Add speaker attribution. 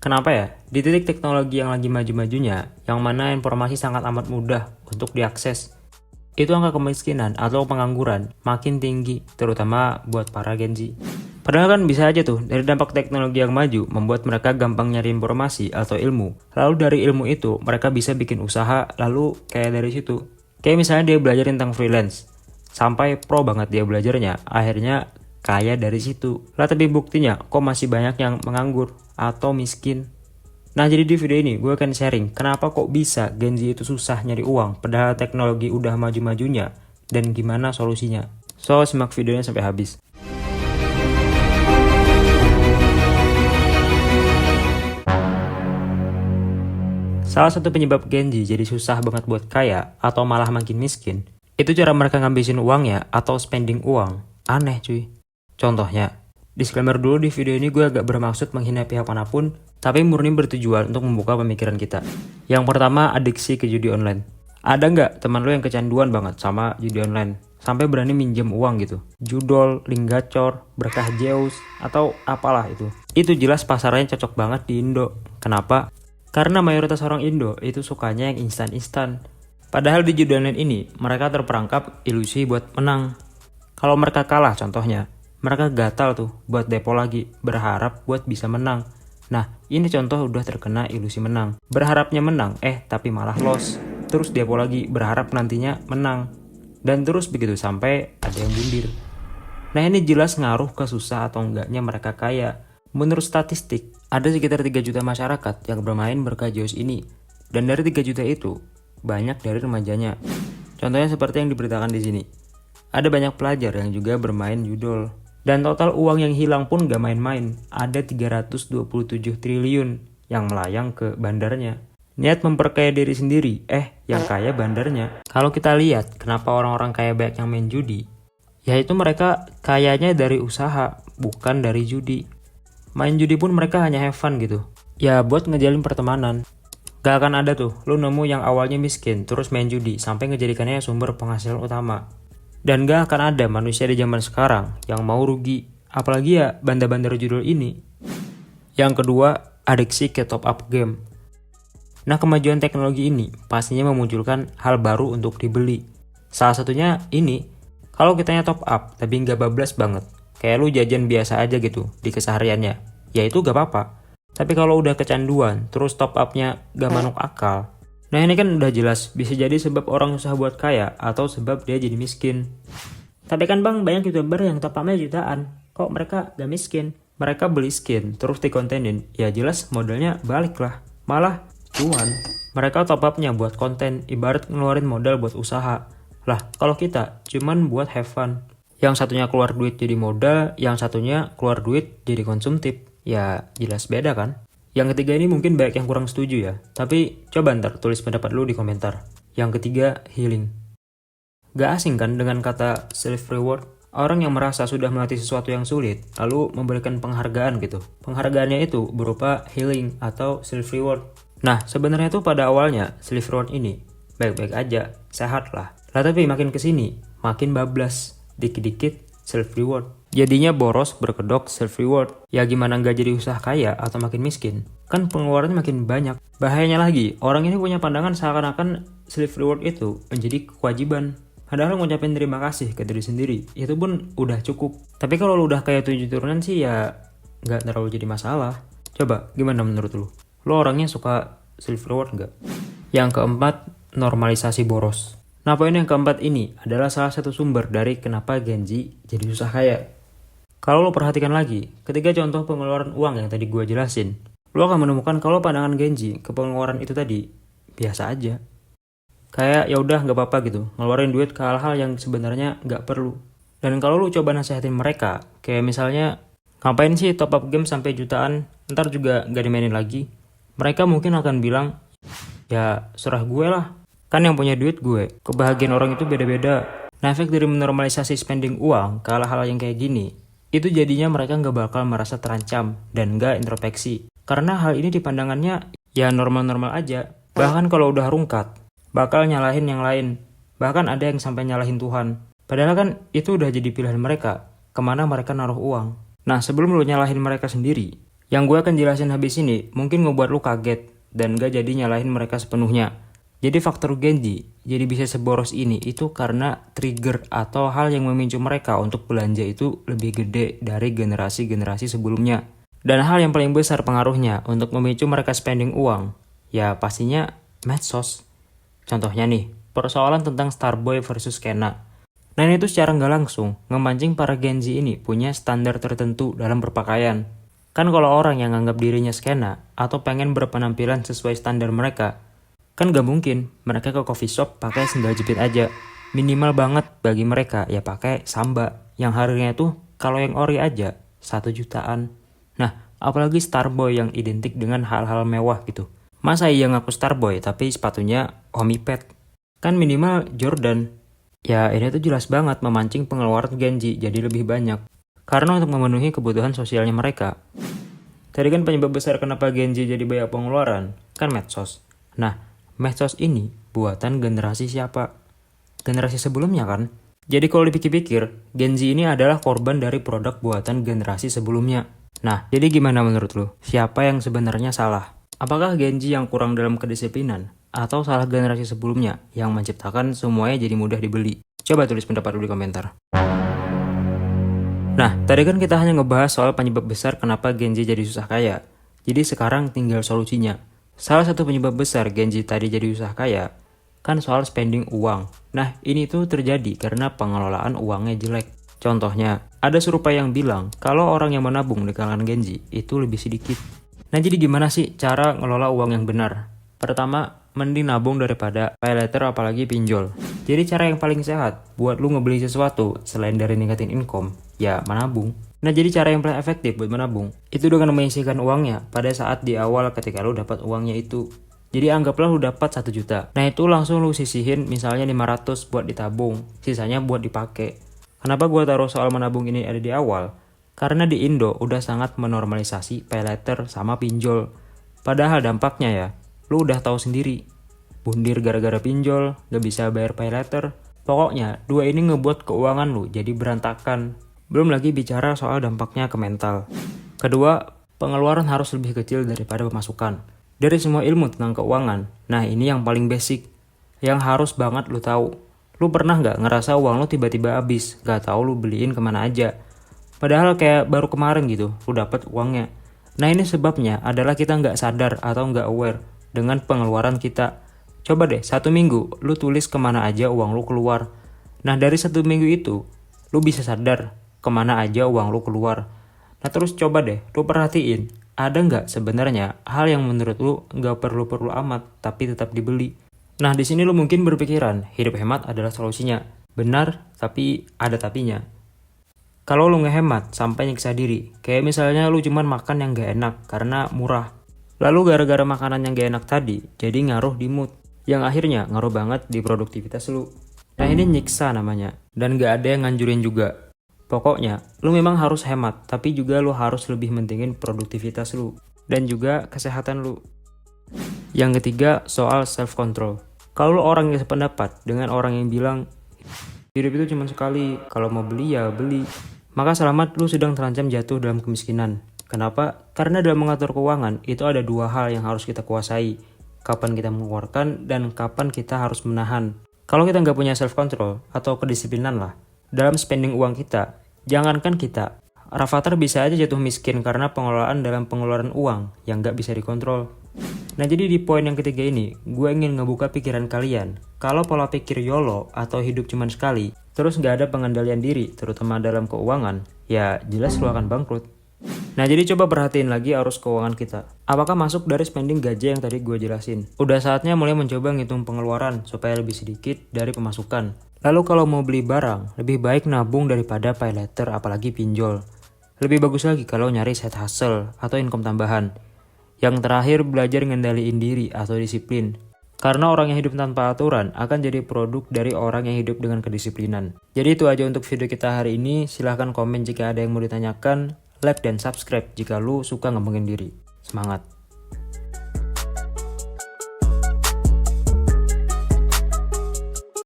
Speaker 1: Kenapa ya? Di titik teknologi yang lagi maju-majunya, yang mana informasi sangat amat mudah untuk diakses, itu angka kemiskinan atau pengangguran makin tinggi, terutama buat para Gen Z. Padahal kan bisa aja tuh, dari dampak teknologi yang maju, membuat mereka gampang nyari informasi atau ilmu. Lalu dari ilmu itu, mereka bisa bikin usaha, lalu kayak dari situ. Kayak misalnya dia belajar tentang freelance, sampai pro banget dia belajarnya, akhirnya kaya dari situ. Lah tapi buktinya, kok masih banyak yang menganggur atau miskin. Nah jadi di video ini gue akan sharing kenapa kok bisa Gen Z itu susah nyari uang padahal teknologi udah maju-majunya dan gimana solusinya. So simak videonya sampai habis. Salah satu penyebab Gen Z jadi susah banget buat kaya atau malah makin miskin, itu cara mereka ngabisin uangnya atau spending uang. Aneh cuy. Contohnya, disclaimer dulu di video ini gue agak bermaksud menghina pihak manapun, tapi murni bertujuan untuk membuka pemikiran kita. Yang pertama, adiksi ke judi online. Ada nggak teman lo yang kecanduan banget sama judi online? Sampai berani minjem uang gitu. Judol, link gacor, berkah Zeus, atau apalah itu. Itu jelas pasarnya cocok banget di Indo. Kenapa? Karena mayoritas orang Indo itu sukanya yang instan-instan. Padahal di judi online ini, mereka terperangkap ilusi buat menang. Kalau mereka kalah contohnya, mereka gatal tuh buat depo lagi, berharap buat bisa menang. Nah, ini contoh udah terkena ilusi menang. Berharapnya menang, tapi malah loss. Terus depo lagi, berharap nantinya menang. Dan terus begitu sampai ada yang bundir. Nah ini jelas ngaruh ke susah atau enggaknya mereka kaya. Menurut statistik, ada sekitar 3 juta masyarakat yang bermain berkah Zeus ini. Dan dari 3 juta itu, banyak dari remajanya. Contohnya seperti yang diberitakan di sini. Ada banyak pelajar yang juga bermain judol. Dan total uang yang hilang pun gak main-main. Ada 327 triliun yang melayang ke bandarnya. Niat memperkaya diri sendiri, yang kaya bandarnya. Kalau kita lihat kenapa orang-orang kaya banyak yang main judi, yaitu mereka kayanya dari usaha, bukan dari judi. Main judi pun mereka hanya have fun gitu. Ya buat ngejalin pertemanan. Gak akan ada tuh, lu nemu yang awalnya miskin, terus main judi, sampai ngejadikannya sumber penghasilan utama. Dan gak akan ada manusia di zaman sekarang yang mau rugi, apalagi ya bandar-bandar judul ini. Yang kedua, adiksi ke top up game. Nah kemajuan teknologi ini pastinya memunculkan hal baru untuk dibeli. Salah satunya ini, kalau kitanya top up tapi nggak bablas banget, kayak lu jajan biasa aja gitu di kesehariannya, ya itu gak apa-apa. Tapi kalau udah kecanduan, terus top upnya gak manuk akal, nah ini kan udah jelas bisa jadi sebab orang susah buat kaya atau sebab dia jadi miskin. Tapi kan bang, banyak youtuber yang top upnya jutaan, kok mereka gak miskin? Mereka beli skin, terus dikontenin, ya jelas modalnya balik lah, malah cuan. Mereka top upnya buat konten, ibarat ngeluarin modal buat usaha. Lah kalau kita cuman buat have fun. Yang satunya keluar duit jadi modal, yang satunya keluar duit jadi konsumtif. Ya jelas beda kan? Yang ketiga ini mungkin banyak yang kurang setuju ya. Tapi coba ntar tulis pendapat lu di komentar. Yang ketiga, healing. Gak asing kan dengan kata self reward? Orang yang merasa sudah melatih sesuatu yang sulit, lalu memberikan penghargaan gitu. Penghargaannya itu berupa healing atau self reward. Nah sebenarnya tuh pada awalnya self reward ini baik-baik aja, sehat lah. Lah tapi makin kesini, makin bablas. Dikit-dikit self reward. Jadinya boros berkedok self reward. Ya gimana nggak jadi usaha kaya atau makin miskin? Kan pengeluarannya makin banyak. Bahayanya lagi, orang ini punya pandangan seakan-akan self reward itu menjadi kewajiban. Padahal ngucapin terima kasih ke diri sendiri, itu pun udah cukup. Tapi kalau lu udah kayak 7 turunan sih ya nggak terlalu jadi masalah. Coba, gimana menurut lu? Lu orangnya suka self reward nggak? Yang keempat, normalisasi boros. Nah poin yang keempat ini adalah salah satu sumber dari kenapa Gen Z jadi susah kaya. Kalau lo perhatikan lagi, ketika contoh pengeluaran uang yang tadi gue jelasin, lo akan menemukan kalau pandangan Gen Z ke pengeluaran itu tadi biasa aja. Kayak ya udah nggak apa-apa gitu, ngeluarin duit ke hal-hal yang sebenarnya nggak perlu. Dan kalau lo coba nasehatin mereka, kayak misalnya ngapain sih top up game sampai jutaan, ntar juga nggak dimainin lagi, mereka mungkin akan bilang, ya serah gue lah. Kan yang punya duit gue, kebahagiaan orang itu beda-beda. Nah efek dari menormalisasi spending uang ke hal-hal yang kayak gini, itu jadinya mereka nggak bakal merasa terancam dan nggak introspeksi. Karena hal ini dipandangannya ya normal-normal aja. Bahkan kalau udah rungkat, bakal nyalahin yang lain. Bahkan ada yang sampai nyalahin Tuhan. Padahal kan itu udah jadi pilihan mereka, kemana mereka naruh uang. Nah sebelum lu nyalahin mereka sendiri, Yang gue akan jelasin habis ini mungkin ngebuat lu kaget dan gak jadi nyalahin mereka sepenuhnya. Jadi faktor Genji jadi bisa seboros ini itu karena trigger atau hal yang memicu mereka untuk belanja itu lebih gede dari generasi-generasi sebelumnya. Dan hal yang paling besar pengaruhnya untuk memicu mereka spending uang, ya pastinya medsos. Contohnya nih, persoalan tentang Starboy versus Kena. Nah ini tuh secara nggak langsung memancing para Genji ini punya standar tertentu dalam berpakaian. Kan kalau orang yang nganggap dirinya skena atau pengen berpenampilan sesuai standar mereka, kan gak mungkin mereka ke coffee shop pakai sendal jepit aja. Minimal banget bagi mereka ya pakai samba yang harganya tuh kalau yang ori aja 1 jutaan. Nah, apalagi Starboy yang identik dengan hal-hal mewah gitu. Masa iya ngaku Starboy tapi sepatunya Omipet? Kan minimal Jordan. Ya ini tuh jelas banget memancing pengeluaran Genji jadi lebih banyak. Karena untuk memenuhi kebutuhan sosialnya mereka. Tadi kan penyebab besar kenapa Genji jadi banyak pengeluaran, kan medsos. Nah, medsos ini buatan generasi siapa? Generasi sebelumnya kan? Jadi kalau dipikir-pikir, Genji ini adalah korban dari produk buatan generasi sebelumnya. Nah, jadi gimana menurut lu? Siapa yang sebenarnya salah? Apakah Genji yang kurang dalam kedisiplinan? Atau salah generasi sebelumnya yang menciptakan semuanya jadi mudah dibeli? Coba tulis pendapat lu di komentar. Nah, tadi kan kita hanya ngebahas soal penyebab besar kenapa Genji jadi susah kaya. Jadi sekarang tinggal solusinya. Salah satu penyebab besar Genji tadi jadi susah kaya, kan soal spending uang. Nah, ini tuh terjadi karena pengelolaan uangnya jelek. Contohnya, ada survei yang bilang kalau orang yang menabung di kalangan Genji itu lebih sedikit. Nah, jadi gimana sih cara ngelola uang yang benar? Pertama, mending nabung daripada pay later apalagi pinjol. Jadi cara yang paling sehat buat lu ngebeli sesuatu selain dari ningkatin income, ya menabung. Nah jadi cara yang paling efektif buat menabung itu dengan menyisihkan uangnya pada saat di awal ketika lu dapat uangnya itu. Jadi anggaplah lu dapat 1 juta. Nah itu langsung lu sisihin misalnya 500 buat ditabung, sisanya buat dipakai. Kenapa gua taruh soal menabung ini ada di awal? Karena di Indo udah sangat menormalisasi pay later sama pinjol. Padahal dampaknya ya, lu udah tahu sendiri. Bundir gara-gara pinjol, gak bisa bayar pay later. Pokoknya dua ini ngebuat keuangan lu jadi berantakan. Belum lagi bicara soal dampaknya ke mental. Kedua, pengeluaran harus lebih kecil daripada pemasukan. Dari semua ilmu tentang keuangan, nah ini yang paling basic. Yang harus banget lu tahu. Lu pernah gak ngerasa uang lu tiba-tiba habis, gak tahu lu beliin kemana aja. Padahal kayak baru kemarin gitu, lu dapet uangnya. Nah ini sebabnya adalah kita gak sadar atau gak aware dengan pengeluaran kita. Coba deh, 1 minggu lu tulis kemana aja uang lu keluar. Nah dari 1 minggu itu, lu bisa sadar kemana aja uang lu keluar. Nah terus coba deh, lu perhatiin, ada nggak sebenarnya hal yang menurut lu nggak perlu-perlu amat, tapi tetap dibeli. Nah di sini lu mungkin berpikiran, hidup hemat adalah solusinya. Benar, tapi ada tapinya. Kalau lu ngehemat sampai nyiksa diri, kayak misalnya lu cuman makan yang nggak enak karena murah. Lalu gara-gara makanan yang gak enak tadi, jadi ngaruh di mood. Yang akhirnya ngaruh banget di produktivitas lu. Nah ini nyiksa namanya, dan gak ada yang nganjurin juga. Pokoknya, lu memang harus hemat, tapi juga lu harus lebih mentingin produktivitas lu. Dan juga kesehatan lu. Yang ketiga, soal self-control. Kalau lu orang yang sependapat dengan orang yang bilang, hidup itu cuma sekali, kalau mau beli ya beli. Maka selamat, lu sedang terancam jatuh dalam kemiskinan. Kenapa? Karena dalam mengatur keuangan, itu ada 2 hal yang harus kita kuasai. Kapan kita mengeluarkan dan kapan kita harus menahan. Kalau kita nggak punya self-control atau kedisiplinan lah, dalam spending uang kita, jangankan kita, Rafathar bisa aja jatuh miskin karena pengelolaan dalam pengeluaran uang yang nggak bisa dikontrol. Nah jadi di poin yang ketiga ini, gue ingin ngebuka pikiran kalian. Kalau pola pikir YOLO atau hidup cuma sekali, terus nggak ada pengendalian diri, terutama dalam keuangan, ya jelas lu akan bangkrut. Nah jadi coba perhatiin lagi arus keuangan kita. Apakah masuk dari spending gaji yang tadi gue jelasin? Udah saatnya mulai mencoba ngitung pengeluaran supaya lebih sedikit dari pemasukan. Lalu kalau mau beli barang, lebih baik nabung daripada pay later apalagi pinjol. Lebih bagus lagi kalau nyari side hustle atau income tambahan. Yang terakhir belajar ngendaliin diri atau disiplin. Karena orang yang hidup tanpa aturan akan jadi produk dari orang yang hidup dengan kedisiplinan. Jadi itu aja untuk video kita hari ini. Silahkan komen jika ada yang mau ditanyakan. Like dan subscribe jika lu suka ngembangin diri. Semangat!